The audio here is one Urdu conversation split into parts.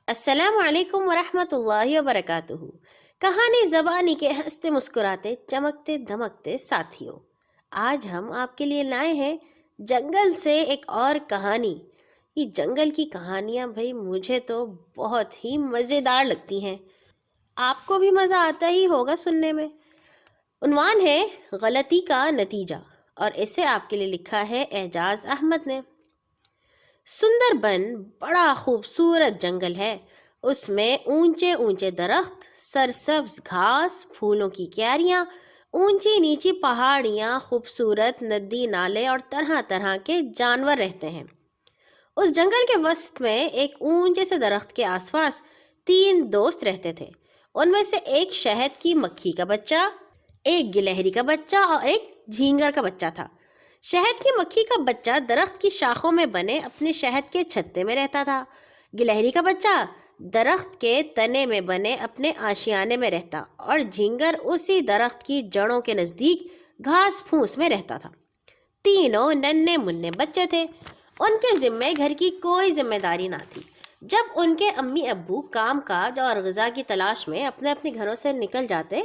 السلام علیکم ورحمۃ اللہ وبرکاتہ۔ کہانی زبانی کے ہنستے مسکراتے چمکتے دمکتے ساتھیوں، آج ہم آپ کے لیے لائے ہیں جنگل سے ایک اور کہانی۔ یہ جنگل کی کہانیاں بھائی مجھے تو بہت ہی مزیدار لگتی ہیں، آپ کو بھی مزہ آتا ہی ہوگا سننے میں۔ عنوان ہے غلطی کا نتیجہ، اور اسے آپ کے لیے لکھا ہے اعجاز احمد نے۔ سندر بن بڑا خوبصورت جنگل ہے، اس میں اونچے اونچے درخت، سرسبز گھاس، پھولوں کی کیاریاں، اونچی نیچی پہاڑیاں، خوبصورت ندی نالے اور طرح طرح کے جانور رہتے ہیں۔ اس جنگل کے وسط میں ایک اونچے سے درخت کے آس پاس 3 دوست رہتے تھے۔ ان میں سے ایک شہد کی مکھی کا بچہ، ایک گلہری کا بچہ اور ایک جھینگر کا بچہ تھا۔ شہد کی مکھی کا بچہ درخت کی شاخوں میں بنے اپنے شہد کے چھتے میں رہتا تھا۔ گلہری کا بچہ درخت کے تنے میں بنے اپنے آشیانے میں رہتا، اور جھینگر اسی درخت کی جڑوں کے نزدیک گھاس پھوس میں رہتا تھا۔ تینوں ننھے منھے بچے تھے، ان کے ذمے گھر کی کوئی ذمہ داری نہ تھی۔ جب ان کے امی ابو کام کاج اور غذا کی تلاش میں اپنے اپنے گھروں سے نکل جاتے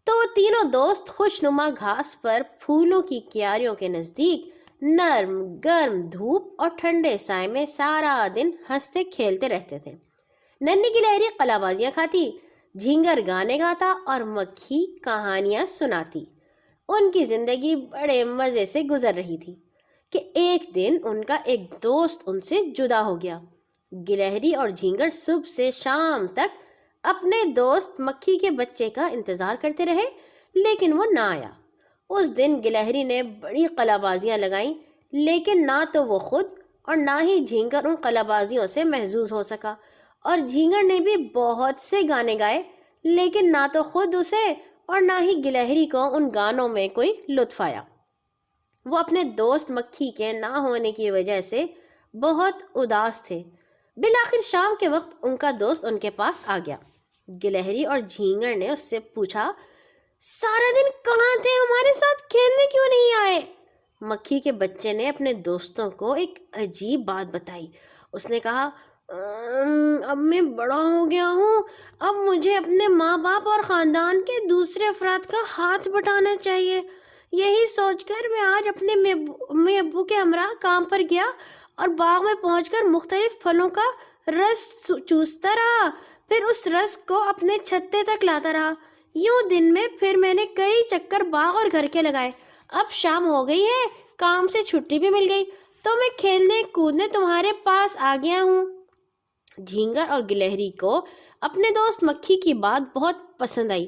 تو تینوں دوست خوشنما گھاس پر پھولوں کی کیاریوں کے نزدیک نرم گرم دھوپ اور ٹھنڈے سائے میں سارا دن ہنستے کھیلتے رہتے تھے۔ ننھی گلہری قلا بازیاں کھاتی، جھینگر گانے گاتا اور مکھی کہانیاں سناتی۔ ان کی زندگی بڑے مزے سے گزر رہی تھی کہ ایک دن ان کا ایک دوست ان سے جدا ہو گیا۔ گلہری اور جھینگر صبح سے شام تک اپنے دوست مکھی کے بچے کا انتظار کرتے رہے، لیکن وہ نہ آیا۔ اس دن گلہری نے بڑی قلا بازیاں لگائیں، لیکن نہ تو وہ خود اور نہ ہی جھینگر ان قلا بازیوں سے محظوظ ہو سکا، اور جھینگر نے بھی بہت سے گانے گائے، لیکن نہ تو خود اسے اور نہ ہی گلہری کو ان گانوں میں کوئی لطف آیا۔ وہ اپنے دوست مکھی کے نہ ہونے کی وجہ سے بہت اداس تھے۔ بالآخر شام کے وقت ان کا دوست ان کے پاس آ گیا۔ گلہری اور جھینگر نے اس سے پوچھا، سارا دن کہاں تھے؟ ہمارے ساتھ کھیلنے کیوں نہیں آئے؟ مکھی کے بچے نے اپنے دوستوں کو ایک عجیب بات بتائی۔ اس نے کہا، اب میں بڑا ہو گیا ہوں، اب مجھے اپنے ماں باپ اور خاندان کے دوسرے افراد کا ہاتھ بٹانا چاہیے۔ یہی سوچ کر میں آج اپنے امی ابو کے ہمراہ کام پر گیا اور باغ میں پہنچ کر مختلف پھلوں کا رس چوستا رہا، پھر اس رس کو اپنے چھتے تک لاتا رہا۔ یوں دن میں پھر میں نے کئی چکر باغ اور گھر کے لگائے۔ اب شام ہو گئی ہے، کام سے چھٹی بھی مل گئی، تو میں کھیلنے کودنے تمہارے پاس آ گیا ہوں۔ جھینگر اور گلہری کو اپنے دوست مکھی کی بات بہت پسند آئی۔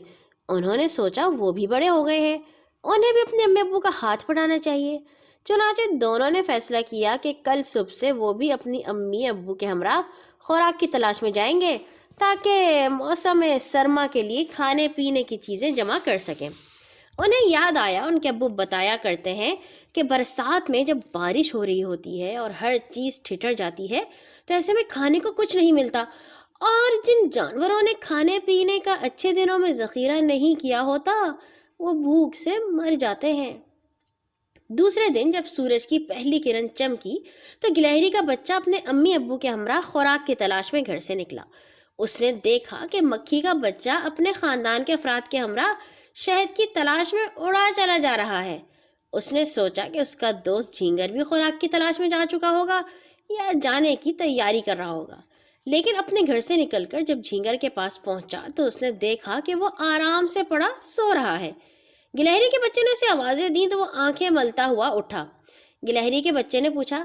انہوں نے سوچا وہ بھی بڑے ہو گئے ہیں، انہیں بھی اپنے امی ابو کا ہاتھ بٹانا چاہیے۔ چنانچہ دونوں نے فیصلہ کیا کہ کل صبح سے وہ بھی اپنی امی ابو کے ہمراہ خوراک کی تلاش میں جائیں گے، تاکہ موسم سرما کے لیے کھانے پینے کی چیزیں جمع کر سکیں۔ انہیں یاد آیا، ان کے ابو بتایا کرتے ہیں کہ برسات میں جب بارش ہو رہی ہوتی ہے اور ہر چیز ٹھٹر جاتی ہے تو ایسے میں کھانے کو کچھ نہیں ملتا، اور جن جانوروں نے کھانے پینے کا اچھے دنوں میں ذخیرہ نہیں کیا ہوتا وہ بھوک سے مر جاتے ہیں۔ دوسرے دن جب سورج کی پہلی کرن چمکی تو گلہری کا بچہ اپنے امی ابو کے ہمراہ خوراک کی تلاش میں گھر سے نکلا۔ اس نے دیکھا کہ مکھی کا بچہ اپنے خاندان کے افراد کے ہمراہ شہد کی تلاش میں اڑا چلا جا رہا ہے۔ اس نے سوچا کہ اس کا دوست جھینگر بھی خوراک کی تلاش میں جا چکا ہوگا یا جانے کی تیاری کر رہا ہوگا، لیکن اپنے گھر سے نکل کر جب جھینگر کے پاس پہنچا تو اس نے دیکھا کہ وہ آرام سے پڑا سو رہا ہے۔ گلہری کے بچے نے اسے آوازیں دیں تو وہ آنکھیں ملتا ہوا اٹھا۔ گلہری کے بچے نے پوچھا،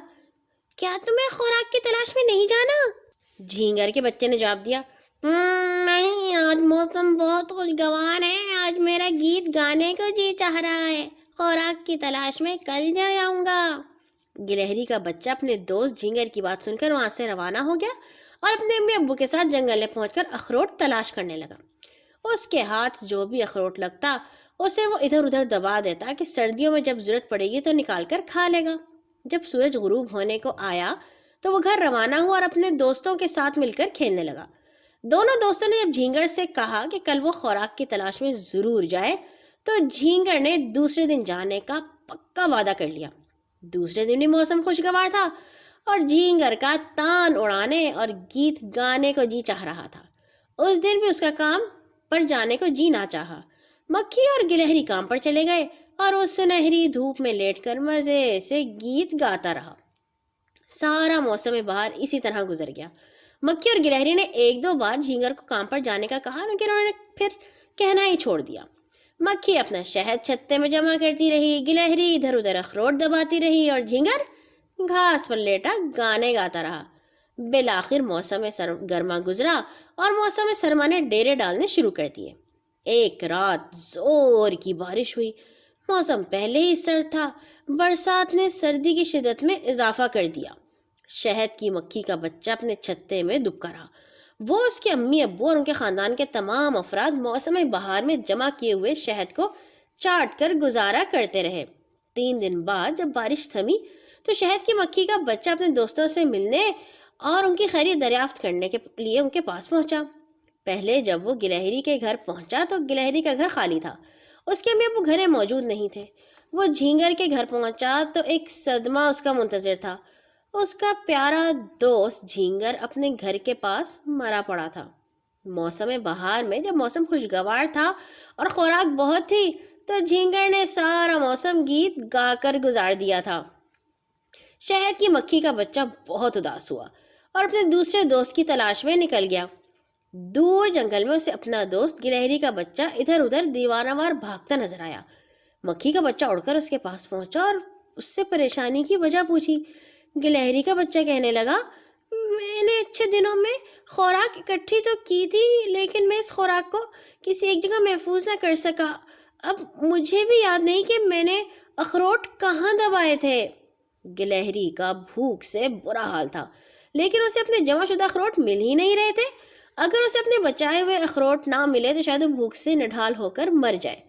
کیا تمہیں خوراک کی تلاش میں نہیں جانا؟ جھینگر کے بچے نے جواب دیا، نہیں، آج موسم بہت خوشگوار ہے، آج میرا گیت گانے کو جی چاہ رہا ہے، خوراک کی تلاش میں کل جا آؤں گا۔ گلہری کا بچہ اپنے دوست جھینگر کی بات سن کر وہاں سے روانہ ہو گیا اور اپنے امی ابو کے ساتھ جنگل میں پہنچ کر اخروٹ تلاش کرنے لگا۔ اس کے ہاتھ جو بھی اخروٹ لگتا اسے وہ ادھر ادھر دبا دیتا کہ سردیوں میں جب ضرورت پڑے گی تو نکال کر کھا لے گا۔ جب سورج غروب ہونے کو آیا تو وہ گھر روانہ ہوا اور اپنے دوستوں کے ساتھ مل کر کھیلنے لگا۔ دونوں دوستوں نے جب جھینگر سے کہا کہ کل وہ خوراک کی تلاش میں ضرور جائے تو جھینگر نے دوسرے دن جانے کا پکا وعدہ کر لیا۔ دوسرے دن بھی موسم خوشگوار تھا اور جھینگر کا تان اڑانے اور گیت گانے کو جی چاہ رہا تھا۔ اس دن بھی اس کا کام پر جانے کو جی نہ چاہا۔ مکھی اور گلہری کام پر چلے گئے اور وہ سنہری دھوپ میں لیٹ کر مزے سے گیت گاتا رہا۔ سارا موسم بہار اسی طرح گزر گیا۔ مکھی اور گلہری نے ایک دو بار جھینگر کو کام پر جانے کا کہا، لیکن انہوں نے پھر کہنا ہی چھوڑ دیا۔ مکھی اپنا شہد چھتے میں جمع کرتی رہی، گلہری ادھر ادھر اخروٹ دباتی رہی اور جھینگر گھاس پر لیٹا گانے گاتا رہا۔ بالآخر موسم گرما گزرا اور موسم سرما نے ڈیرے ڈالنے شروع کر دیے۔ ایک رات زور کی بارش ہوئی۔ موسم پہلے ہی سرد تھا، برسات نے سردی کی شدت میں اضافہ کر دیا۔ شہد کی مکھی کا بچہ اپنے چھتے میں دبکا رہا۔ وہ، اس کے امی ابو اور ان کے خاندان کے تمام افراد موسم بہار میں جمع کیے ہوئے شہد کو چاٹ کر گزارا کرتے رہے۔ 3 دن بعد جب بارش تھمی تو شہد کی مکھی کا بچہ اپنے دوستوں سے ملنے اور ان کی خیریت دریافت کرنے کے لیے ان کے پاس پہنچا۔ پہلے جب وہ گلہری کے گھر پہنچا تو گلہری کا گھر خالی تھا، اس کے امی ابو گھر میں موجود نہیں تھے۔ وہ جھینگر کے گھر پہنچا تو ایک صدمہ اس کا منتظر تھا۔ اس کا پیارا دوست جھینگر اپنے گھر کے پاس مرا پڑا تھا۔ موسم بہار میں جب موسم خوشگوار تھا اور خوراک بہت تھی تو جھینگر نے سارا موسم گیت گا کر گزار دیا تھا۔ شہد کی مکھی کا بچہ بہت اداس ہوا اور اپنے دوسرے دوست کی تلاش میں نکل گیا۔ دور جنگل میں اسے اپنا دوست گلہری کا بچہ ادھر ادھر دیوانہ وار بھاگتا نظر آیا۔ مکھی کا بچہ اڑ کر اس کے پاس پہنچا اور اس سے پریشانی کی وجہ پوچھی۔ گلہری کا بچہ کہنے لگا، میں نے اچھے دنوں میں خوراک اکٹھی تو کی تھی، لیکن میں اس خوراک کو کسی ایک جگہ محفوظ نہ کر سکا۔ اب مجھے بھی یاد نہیں کہ میں نے اخروٹ کہاں دبائے تھے۔ گلہری کا بھوک سے برا حال تھا، لیکن اسے اپنے جمع شدہ اخروٹ مل ہی نہیں رہے تھے۔ اگر اسے اپنے بچائے ہوئے اخروٹ نہ ملے تو شاید وہ بھوک سے نڈھال ہو کر مر جائے۔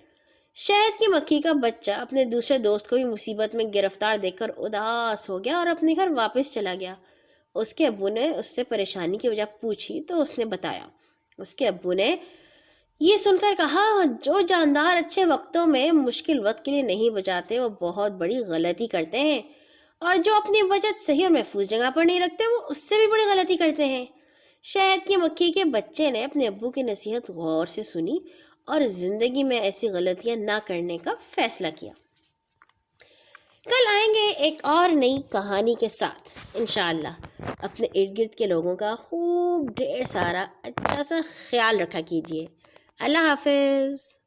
شہد کی مکھی کا بچہ اپنے دوسرے دوست کو بھی مصیبت میں گرفتار دیکھ کر اداس ہو گیا اور اپنے گھر واپس چلا گیا۔ اس کے ابو نے اس سے پریشانی کی وجہ پوچھی تو اس نے بتایا۔ اس کے ابو نے یہ سن کر کہا، جو جاندار اچھے وقتوں میں مشکل وقت کے لیے نہیں بچاتے وہ بہت بڑی غلطی کرتے ہیں، اور جو اپنی بچت صحیح اور محفوظ جگہ پر نہیں رکھتے وہ اس سے بھی بڑی غلطی کرتے ہیں۔ شہد کی مکھی کے بچے نے اپنے ابو کی نصیحت غور سے سنی اور زندگی میں ایسی غلطیاں نہ کرنے کا فیصلہ کیا۔ کل آئیں گے ایک اور نئی کہانی کے ساتھ انشاءاللہ۔ اپنے ارد گرد کے لوگوں کا خوب ڈھیر سارا اچھا سا خیال رکھا کیجیے۔ اللہ حافظ۔